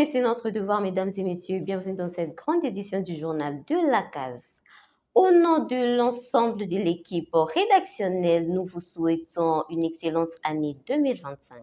et c'est notre devoir, mesdames et messieurs. Bienvenue dans cette grande édition du journal de la case. Au nom de l'ensemble de l'équipe rédactionnelle, nous vous souhaitons une excellente année 2025.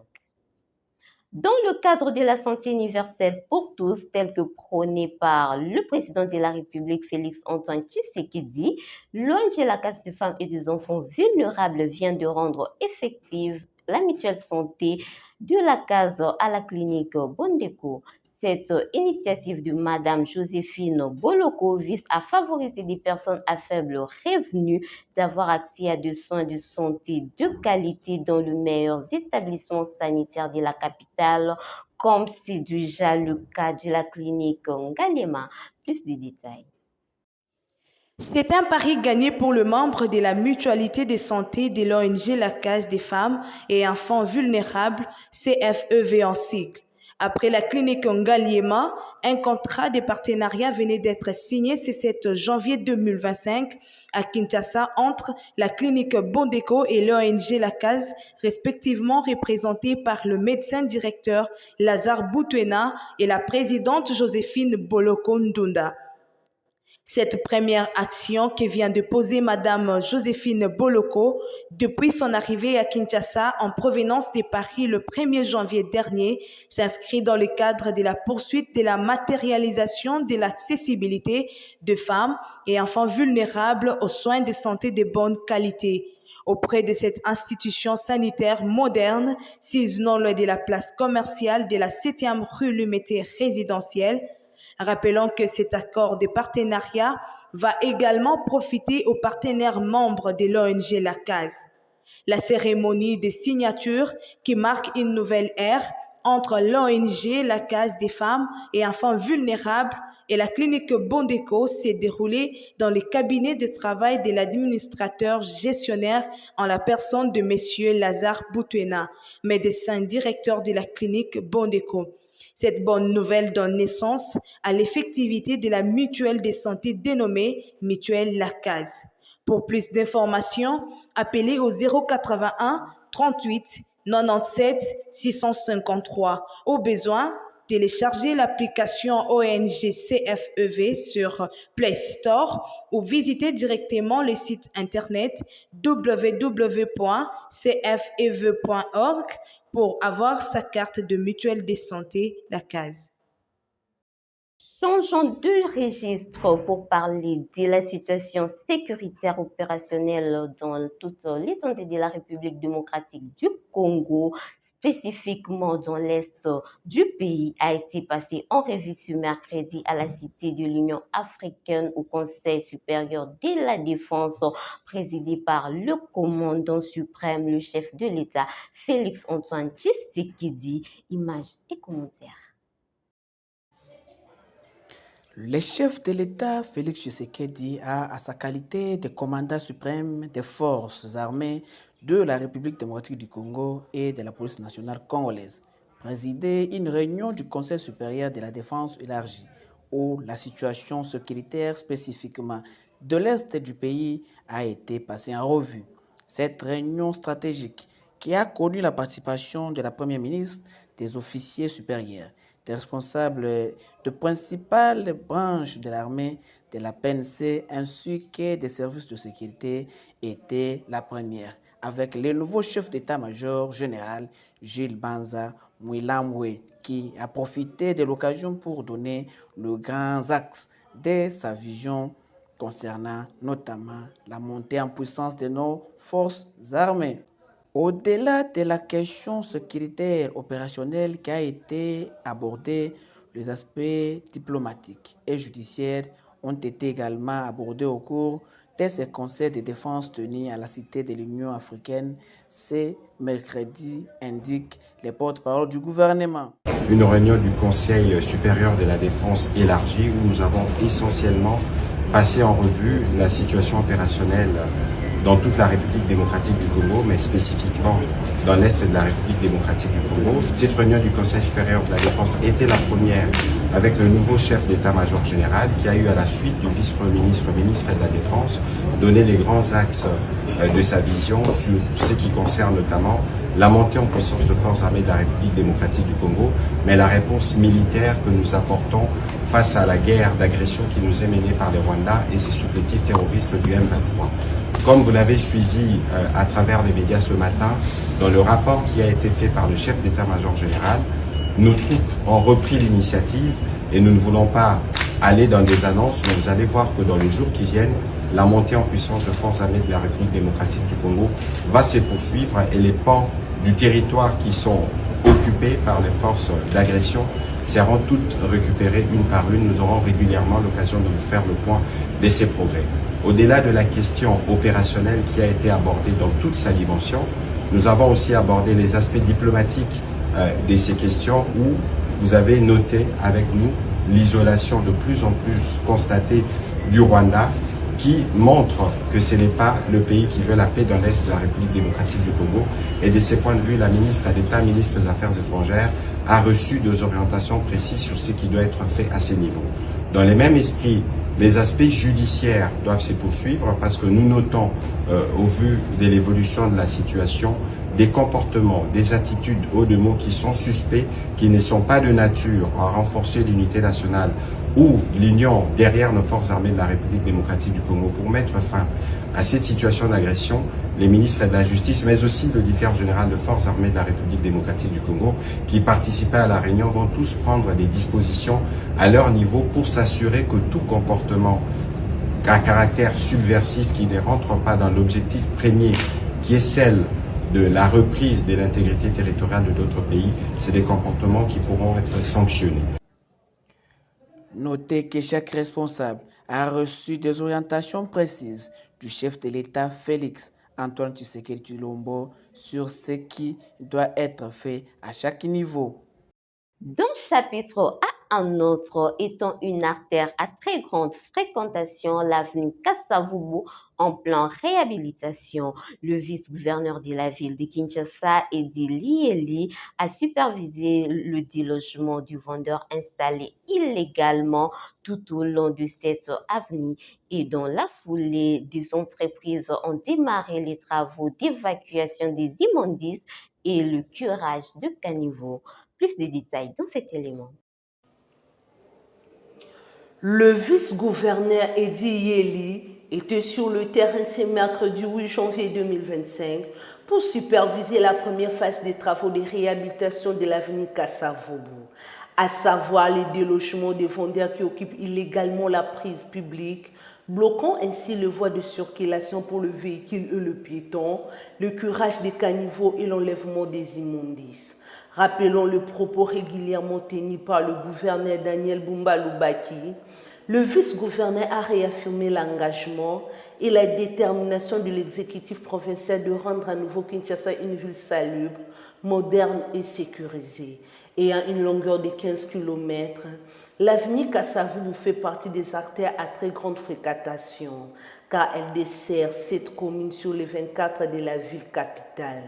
Dans le cadre de la santé universelle pour tous, tel que prôné par le président de la République Félix-Antoine Tshisekedi, l'ONG La Case des femmes et des enfants vulnérables vient de rendre effective la mutuelle santé de la case à la clinique Bondeko. Cette initiative de Madame Joséphine Boloko vise à favoriser les personnes à faible revenu d'avoir accès à des soins de santé de qualité dans les meilleurs établissements sanitaires de la capitale, comme c'est déjà le cas de la clinique Ngalema. Plus de détails. C'est un pari gagné pour le membre de la mutualité de santé de l'ONG La Case des femmes et enfants vulnérables, CFEV en sigle. Après la clinique Ngaliema, un contrat de partenariat venait d'être signé ce 7 janvier 2025 à Kinshasa entre la clinique Bondeko et l'ONG La Case, respectivement représentées par le médecin directeur Lazare Boutouena et la présidente Joséphine Boloko Ndunda. Cette première action que vient de poser Madame Joséphine Boloko depuis son arrivée à Kinshasa en provenance de Paris le 1er janvier dernier s'inscrit dans le cadre de la poursuite de la matérialisation de l'accessibilité de femmes et enfants vulnérables aux soins de santé de bonne qualité. Auprès de cette institution sanitaire moderne, sise non loin de la place commerciale de la 7e rue Lumété résidentielle. Rappelons que cet accord de partenariat va également profiter aux partenaires membres de l'ONG La Case. La cérémonie de signature qui marque une nouvelle ère entre l'ONG La Case des femmes et enfants vulnérables et la clinique Bondeko s'est déroulée dans le cabinet de travail de l'administrateur gestionnaire en la personne de M. Lazare Boutouena, médecin directeur de la clinique Bondeko. Cette bonne nouvelle donne naissance à l'effectivité de la mutuelle de santé dénommée Mutuelle La Case. Pour plus d'informations, appelez au 081 38 97 653. Au besoin, téléchargez l'application ONG CFEV sur Play Store ou visitez directement le site internet www.cfev.org pour avoir sa carte de mutuelle de santé, La Case. Changeons de registre pour parler de la situation sécuritaire opérationnelle dans toute l'étendue de la République démocratique du Congo, spécifiquement dans l'est du pays, a été passé en revue ce mercredi à la Cité de l'Union africaine au Conseil supérieur de la défense, présidé par le commandant suprême, le chef de l'État, Félix-Antoine Tshisekedi. Images et commentaires. Le chef de l'État, Félix Tshisekedi, a, à sa qualité de commandant suprême des forces armées de la République démocratique du Congo et de la police nationale congolaise, présidé une réunion du Conseil supérieur de la défense élargie, où la situation sécuritaire spécifiquement de l'Est du pays a été passée en revue. Cette réunion stratégique qui a connu la participation de la Première ministre, des officiers supérieurs, des responsables de principales branches de l'armée, de la PNC ainsi que des services de sécurité était la première, avec le nouveau chef d'état-major général Gilles Banza Mwilamwe, qui a profité de l'occasion pour donner le grand axe de sa vision concernant notamment la montée en puissance de nos forces armées. Au-delà de la question sécuritaire opérationnelle qui a été abordée, les aspects diplomatiques et judiciaires ont été également abordés au cours de ces conseils de défense tenus à la Cité de l'Union africaine ce mercredi, indiquent les porte-parole du gouvernement. Une réunion du Conseil supérieur de la défense élargie où nous avons essentiellement passé en revue la situation opérationnelle dans toute la République démocratique du Congo, mais spécifiquement dans l'Est de la République démocratique du Congo. Cette réunion du Conseil supérieur de la défense était la première avec le nouveau chef d'état-major général qui a eu à la suite du vice-premier ministre, ministre de la Défense, donné les grands axes de sa vision sur ce qui concerne notamment la montée en puissance de forces armées de la République démocratique du Congo, mais la réponse militaire que nous apportons face à la guerre d'agression qui nous est menée par les Rwandais et ses supplétifs terroristes du M23. Comme vous l'avez suivi à travers les médias ce matin, dans le rapport qui a été fait par le chef d'état-major général, nos troupes ont repris l'initiative et nous ne voulons pas aller dans des annonces, mais vous allez voir que dans les jours qui viennent, la montée en puissance de forces armées de la République démocratique du Congo va se poursuivre et les pans du territoire qui sont occupés par les forces d'agression seront toutes récupérées une par une. Nous aurons régulièrement l'occasion de vous faire le point de ces progrès. Au-delà de la question opérationnelle qui a été abordée dans toute sa dimension, nous avons aussi abordé les aspects diplomatiques de ces questions où vous avez noté avec nous l'isolation de plus en plus constatée du Rwanda qui montre que ce n'est pas le pays qui veut la paix dans l'Est de la République démocratique du Congo. Et de ce point de vue, la ministre d'État, ministre des Affaires étrangères, a reçu des orientations précises sur ce qui doit être fait à ces niveaux. Dans le même esprit, les aspects judiciaires doivent se poursuivre parce que nous notons, au vu de l'évolution de la situation, des comportements, des attitudes, au de mots qui sont suspects, qui ne sont pas de nature à renforcer l'unité nationale ou l'union derrière nos forces armées de la République démocratique du Congo pour mettre fin à cette situation d'agression. Les ministres de la Justice, mais aussi le directeur général de forces armées de la République démocratique du Congo, qui participaient à la réunion, vont tous prendre des dispositions à leur niveau pour s'assurer que tout comportement à caractère subversif qui ne rentre pas dans l'objectif premier, qui est celle de la reprise de l'intégrité territoriale de d'autres pays, c'est des comportements qui pourront être sanctionnés. Notez que chaque responsable a reçu des orientations précises du chef de l'État Félix Antoine Tshisekedi Tshilombo sur ce qui doit être fait à chaque niveau. Dans le chapitre A, un autre étant une artère à très grande fréquentation, l'avenue Kassavubu en plan réhabilitation. Le vice-gouverneur de la ville de Kinshasa et de Lieli a supervisé le délogement du vendeur installé illégalement tout au long de cette avenue et dans la foulée, des entreprises ont démarré les travaux d'évacuation des immondices et le curage de caniveaux. Plus de détails dans cet élément. Le vice-gouverneur Edi Yeli était sur le terrain ce mercredi 8 janvier 2025 pour superviser la première phase des travaux de réhabilitation de l'avenue Kassavubu, à savoir les délogements des vendeurs qui occupent illégalement la prise publique, bloquant ainsi les voies de circulation pour le véhicule et le piéton, le curage des caniveaux et l'enlèvement des immondices. Rappelons le propos régulièrement tenu par le gouverneur Daniel Bumba Lubaki. Le vice-gouverneur a réaffirmé l'engagement et la détermination de l'exécutif provincial de rendre à nouveau Kinshasa une ville salubre, moderne et sécurisée. Ayant une longueur de 15 km, l'avenue Kassavubu fait partie des artères à très grande fréquentation, car elle dessert 7 communes sur les 24 de la ville capitale,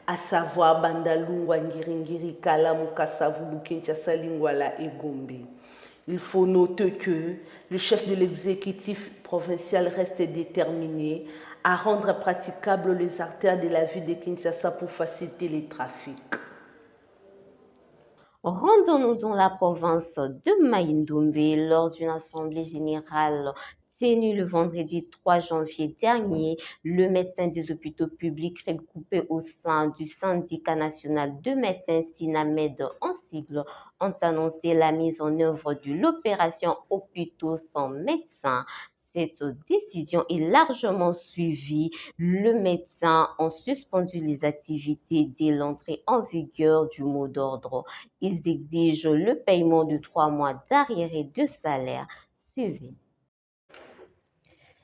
à savoir Bandalungwa, Ngiringiri, Kalamu, Kassavubu, Kinshasa, Lingwala et Gombe. Il faut noter que le chef de l'exécutif provincial reste déterminé à rendre praticables les artères de la ville de Kinshasa pour faciliter les trafics. Rendons-nous dans la province de Maïndombe lors d'une assemblée générale tenue le vendredi 3 janvier dernier. Le médecin des hôpitaux publics regroupé au sein du syndicat national de médecins SINAMED en sigle ont annoncé la mise en œuvre de l'opération Hôpitaux sans médecin. Cette décision est largement suivie. Le médecin a suspendu les activités dès l'entrée en vigueur du mot d'ordre. Ils exigent le paiement de 3 mois d'arriérés de salaire. Suivez.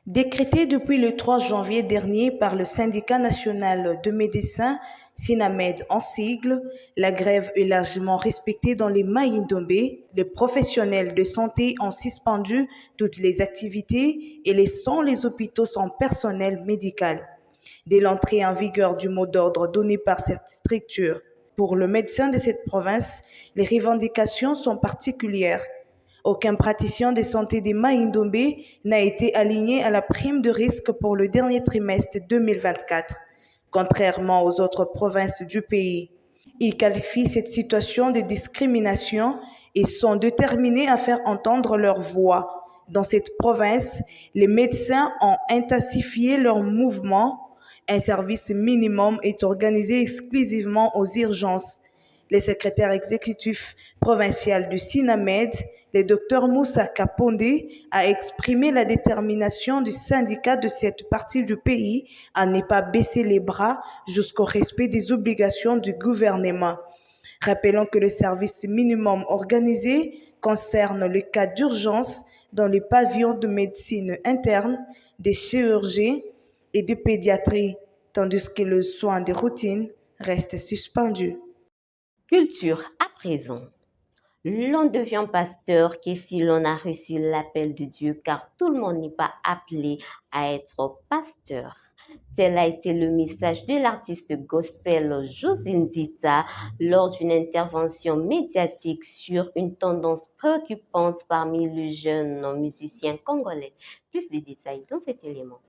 Décrété depuis le 3 janvier dernier par le syndicat national de médecins SINAMED en sigle, la grève est largement respectée dans les Maïndombe. Les professionnels de santé ont suspendu toutes les activités et laissant les hôpitaux sans personnel médical. Dès l'entrée en vigueur du mot d'ordre donné par cette structure, pour le médecin de cette province, les revendications sont particulières. Aucun praticien de santé des Maïndombe n'a été aligné à la prime de risque pour le dernier trimestre 2024. contrairement aux autres provinces du pays. Ils qualifient cette situation de discrimination et sont déterminés à faire entendre leur voix. Dans cette province, les médecins ont intensifié leurs mouvements. Un service minimum est organisé exclusivement aux urgences. Le secrétaire exécutif provincial du SINAMED, le Dr Moussa Kapondé, a exprimé la détermination du syndicat de cette partie du pays à ne pas baisser les bras jusqu'au respect des obligations du gouvernement. Rappelons que le service minimum organisé concerne le cas d'urgence dans les pavillons de médecine interne, de chirurgie et de pédiatrie, tandis que le soin de routine reste suspendu. Culture à présent. L'on devient pasteur que si l'on a reçu l'appel de Dieu, car tout le monde n'est pas appelé à être pasteur. Tel a été le message de l'artiste gospel José Nzita lors d'une intervention médiatique sur une tendance préoccupante parmi les jeunes musiciens congolais. Plus de détails dans cet élément.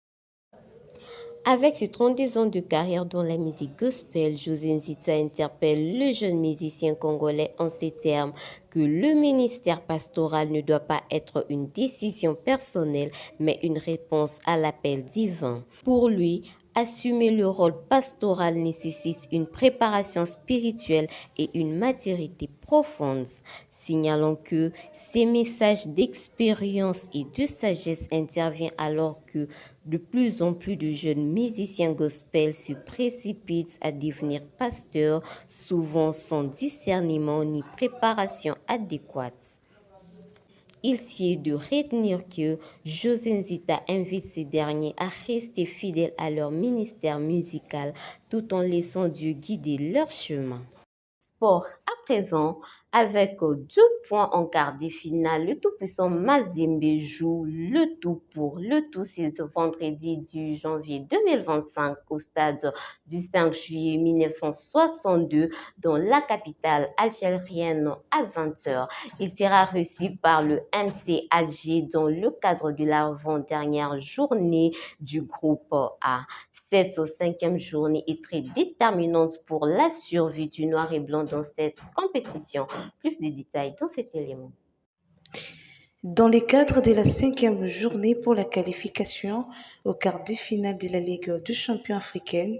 Avec ses 32 ans de carrière dans la musique gospel, José Nzita interpelle le jeune musicien congolais en ces termes que le ministère pastoral ne doit pas être une décision personnelle, mais une réponse à l'appel divin. Pour lui, assumer le rôle pastoral nécessite une préparation spirituelle et une maturité profonde. Signalant que ces messages d'expérience et de sagesse interviennent alors que de plus en plus de jeunes musiciens gospel se précipitent à devenir pasteurs, souvent sans discernement ni préparation adéquate. Il s'y est de retenir que José Nzita invite ces derniers à rester fidèles à leur ministère musical tout en laissant Dieu guider leur chemin. Sport à présent, avec 2 points en quart de finale, le tout-puissant Mazembe joue le tout pour le tout ce vendredi du janvier 2025 au stade du 5 juillet 1962 dans la capitale algérienne à 20h. Il sera reçu par le MC Alger dans le cadre de l'avant-dernière journée du groupe A. Cette 5e journée est très déterminante pour la survie du noir et blanc dans cette compétition. Plus de détails dans cet élément. Dans le cadre de la 5e journée pour la qualification au quart de finale de la Ligue des champions africaine,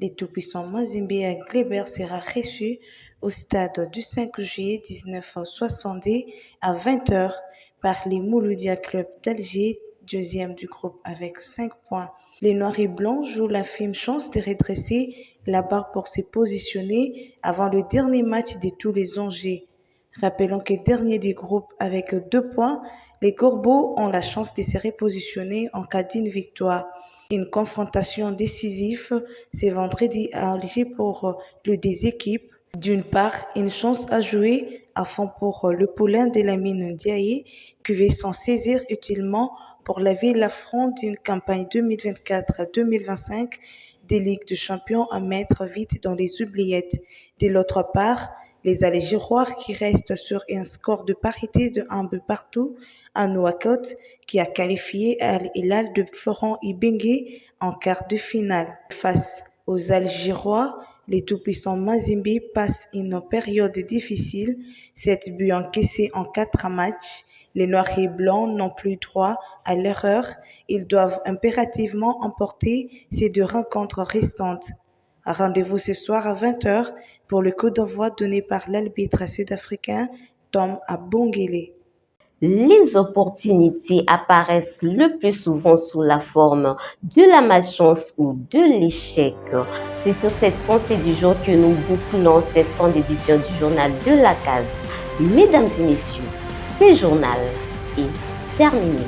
le tout-puissant Mazembe Gleber sera reçu au stade du 5 juillet 1962 à 20h par les Mouloudia Club d'Alger, 2e du groupe avec 5 points. Les Noirs et Blancs jouent l'infime chance de redresser la barre pour se positionner avant le dernier match de tous les enjeux. Rappelons que dernier du groupe avec 2 points, les Corbeaux ont la chance de se repositionner en cas d'une victoire. Une confrontation décisive ce vendredi à Alger pour les 2 équipes. D'une part, une chance à jouer à fond pour le poulain de Lamine Ndiaye qui veut s'en saisir utilement pour laver l'affront d'une campagne 2024-2025 des Ligues des Champions à mettre vite dans les oubliettes. De l'autre part, les Algérois qui restent sur un score de parité de 1 but partout à Nouakchott qui a qualifié Al Hilal de Florent Ibenge en quart de finale. Face aux Algérois, les tout-puissants Mazembe passent une période difficile, 7 buts encaissés en 4 matchs. Les Noirs et Blancs n'ont plus droit à l'erreur. Ils doivent impérativement emporter ces 2 rencontres restantes. Rendez-vous ce soir à 20h pour le coup d'envoi donné par l'arbitre sud-africain Tom Abongele. Les opportunités apparaissent le plus souvent sous la forme de la malchance ou de l'échec. C'est sur cette pensée du jour que nous bouclons cette fin d'édition du journal de la case. Mesdames et messieurs, ce journal est terminé.